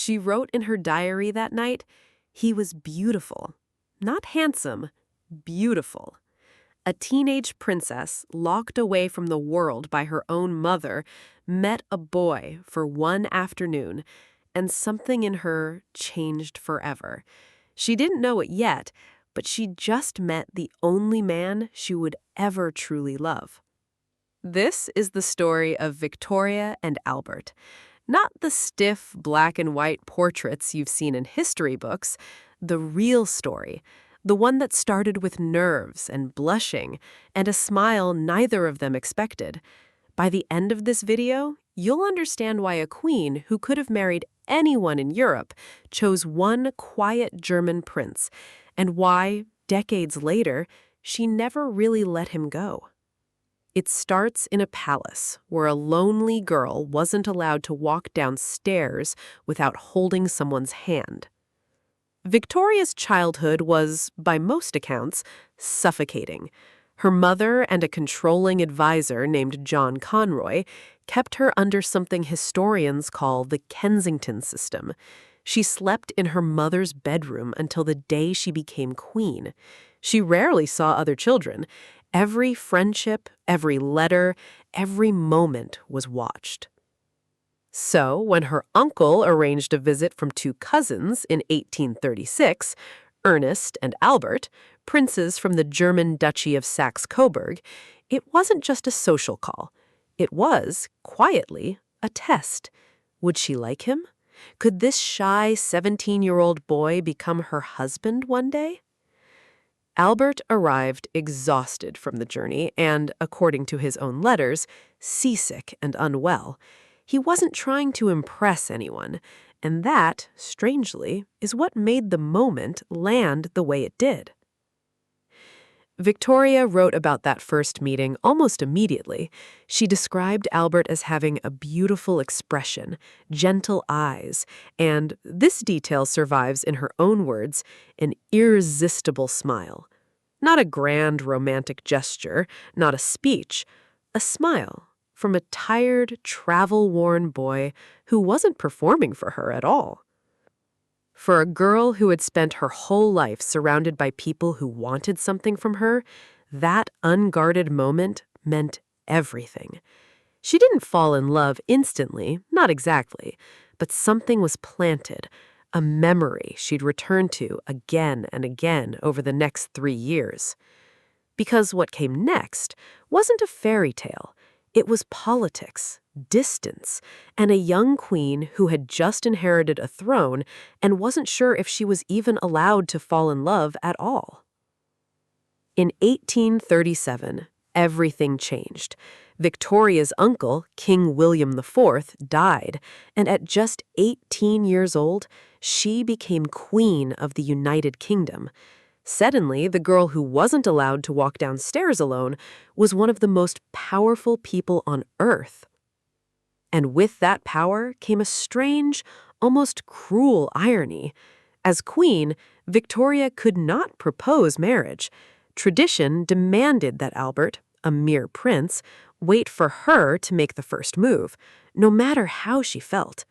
She wrote in her diary that night, "He was beautiful. Not handsome, beautiful." A teenage princess, locked away from the world by her own mother, met a boy for one afternoon, and something in her changed forever. She didn't know it yet, but she just met the only man she would ever truly love. This is the story of Victoria and Albert. Not the stiff black and white portraits you've seen in history books, the real story, the one that started with nerves and blushing and a smile neither of them expected. By the end of this video, you'll understand why a queen who could have married anyone in Europe chose one quiet German prince, and why, decades later, she never really let him go. It starts in a palace where a lonely girl wasn't allowed to walk downstairs without holding someone's hand. Victoria's childhood was, by most accounts, suffocating. Her mother and a controlling advisor named John Conroy kept her under something historians call the Kensington system. She slept in her mother's bedroom until the day she became queen. She rarely saw other children. Every friendship, every letter, every moment was watched. So, when her uncle arranged a visit from two cousins in 1836, Ernest and Albert, princes from the German Duchy of Saxe-Coburg, it wasn't just a social call. It was, quietly, a test. Would she like him? Could this shy 17-year-old boy become her husband one day? Albert arrived exhausted from the journey and, according to his own letters, seasick and unwell. He wasn't trying to impress anyone, and that, strangely, is what made the moment land the way it did. Victoria wrote about that first meeting almost immediately. She described Albert as having a beautiful expression, gentle eyes, and, this detail survives in her own words, an irresistible smile. Not a grand romantic gesture, not a speech, a smile from a tired, travel-worn boy who wasn't performing for her at all. For a girl who had spent her whole life surrounded by people who wanted something from her, that unguarded moment meant everything. She didn't fall in love instantly, not exactly, but something was planted, a memory she'd return to again and again over the next 3 years. Because what came next wasn't a fairy tale. It was politics, distance, and a young queen who had just inherited a throne and wasn't sure if she was even allowed to fall in love at all. In 1837, everything changed. Victoria's uncle, King William IV, died, and at just 18 years old, she became Queen of the United Kingdom. Suddenly, the girl who wasn't allowed to walk downstairs alone was one of the most powerful people on earth. And with that power came a strange, almost cruel irony. As queen, Victoria could not propose marriage. Tradition demanded that Albert, a mere prince, wait for her to make the first move, no matter how she felt.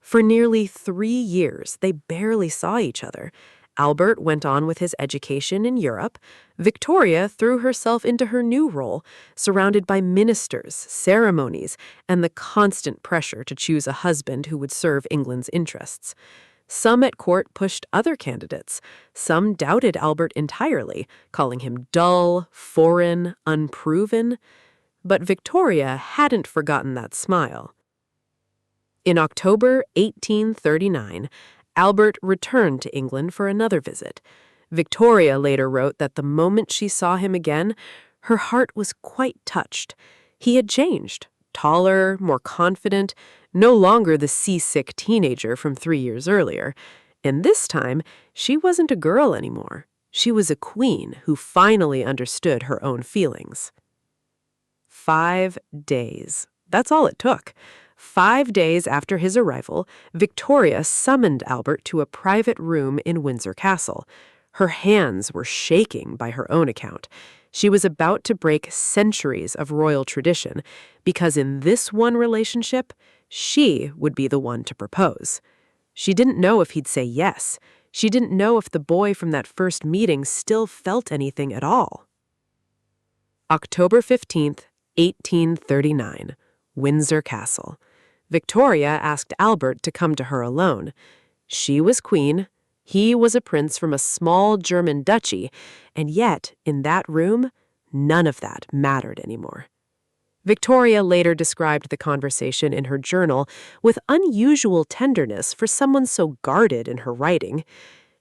For nearly 3 years, they barely saw each other. Albert went on with his education in Europe. Victoria threw herself into her new role, surrounded by ministers, ceremonies, and the constant pressure to choose a husband who would serve England's interests. Some at court pushed other candidates. Some doubted Albert entirely, calling him dull, foreign, unproven. But Victoria hadn't forgotten that smile. In October 1839, Albert returned to England for another visit. Victoria later wrote that the moment she saw him again, her heart was quite touched. He had changed, taller, more confident, no longer the seasick teenager from 3 years earlier. And this time, she wasn't a girl anymore. She was a queen who finally understood her own feelings. 5 days. That's all it took. 5 days after his arrival, Victoria summoned Albert to a private room in Windsor Castle. Her hands were shaking by her own account. She was about to break centuries of royal tradition, because in this one relationship, she would be the one to propose. She didn't know if he'd say yes. She didn't know if the boy from that first meeting still felt anything at all. October 15th, 1839, Windsor Castle. Victoria asked Albert to come to her alone. She was queen, he was a prince from a small German duchy, and yet, in that room, none of that mattered anymore. Victoria later described the conversation in her journal with unusual tenderness for someone so guarded in her writing.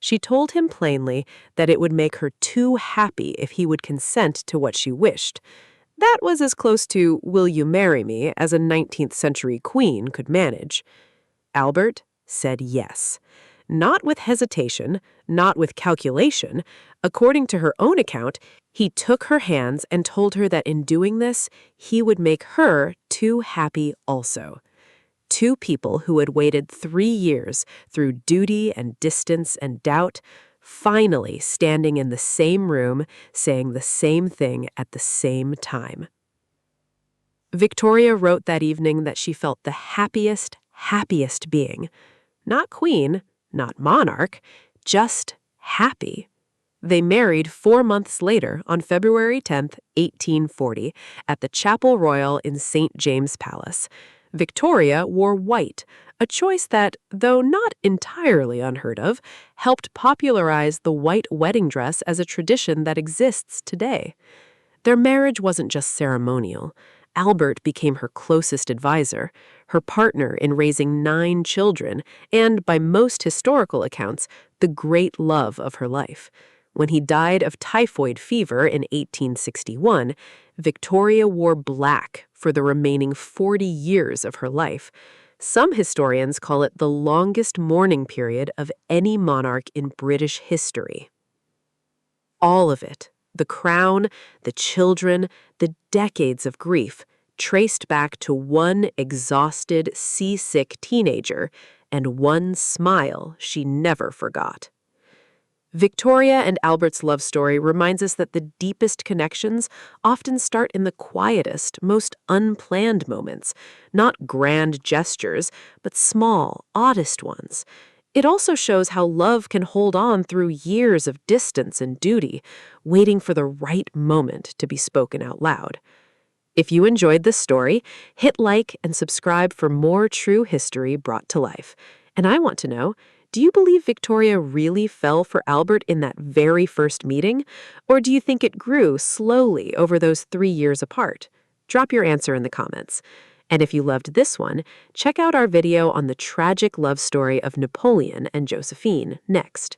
She told him plainly that it would make her too happy if he would consent to what she wished. That was as close to "will you marry me" as a 19th century queen could manage. Albert said yes. Not with hesitation, not with calculation. According to her own account, he took her hands and told her that in doing this, he would make her too happy also. Two people who had waited 3 years through duty and distance and doubt, finally standing in the same room, saying the same thing at the same time. Victoria wrote that evening that she felt the happiest being. Not queen, not monarch, just happy. They married 4 months later on February 10th, 1840, at the Chapel Royal in St. James Palace. Victoria wore white, a choice that, though not entirely unheard of, helped popularize the white wedding dress as a tradition that exists today. Their marriage wasn't just ceremonial. Albert became her closest advisor, her partner in raising 9 children, and, by most historical accounts, the great love of her life. When he died of typhoid fever in 1861, Victoria wore black for the remaining 40 years of her life. Some historians call it the longest mourning period of any monarch in British history. All of it, the crown, the children, the decades of grief, traced back to one exhausted, seasick teenager and one smile she never forgot. Victoria and Albert's love story reminds us that the deepest connections often start in the quietest, most unplanned moments, not grand gestures, but small, oddest ones. It also shows how love can hold on through years of distance and duty, waiting for the right moment to be spoken out loud. If you enjoyed this story, hit like and subscribe for more true history brought to life. And I want to know, do you believe Victoria really fell for Albert in that very first meeting? Or do you think it grew slowly over those 3 years apart? Drop your answer in the comments. And if you loved this one, check out our video on the tragic love story of Napoleon and Josephine next.